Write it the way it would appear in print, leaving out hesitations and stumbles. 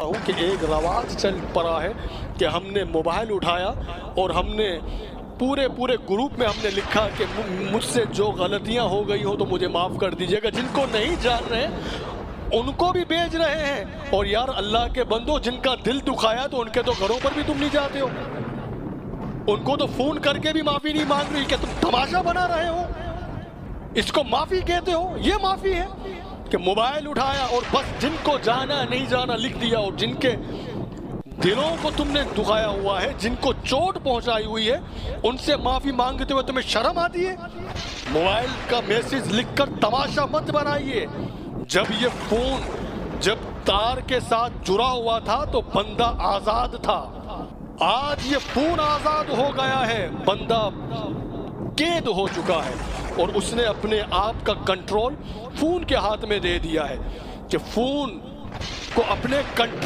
ہوں کہ ایک رواج چل پڑا ہے کہ ہم نے موبائل اٹھایا اور ہم نے پورے گروپ میں ہم نے لکھا کہ مجھ سے جو غلطیاں ہو گئی ہوں تو مجھے معاف کر دیجئے گا. جن کو نہیں جان رہے ان کو بھی بھیج رہے ہیں. اور یار اللہ کے بندو، جن کا دل دکھایا تو ان کے تو گھروں پر بھی تم نہیں جاتے ہو. ان کو تو فون کر کے بھی معافی نہیں مانگ رہی کہ تم تماشا بنا رہے ہو. اس کو معافی کہتے ہو؟ یہ معافی ہے کہ موبائل اٹھایا اور بس جن کو جانا نہیں جانا لکھ دیا، اور جن کے دلوں کو تم نے دکھایا ہوا ہے، جن کو چوٹ پہنچائی ہوئی ہے، ان سے معافی مانگتے ہوئے تمہیں شرم آتی ہے؟ موبائل کا میسج لکھ کر تماشا مت بنائیے. جب یہ فون جب تار کے ساتھ جڑا ہوا تھا تو بندہ آزاد تھا. آج یہ فون آزاد ہو گیا ہے، بندہ قید ہو چکا ہے، اور اس نے اپنے آپ کا کنٹرول فون کے ہاتھ میں دے دیا ہے کہ فون کو اپنے کنٹرول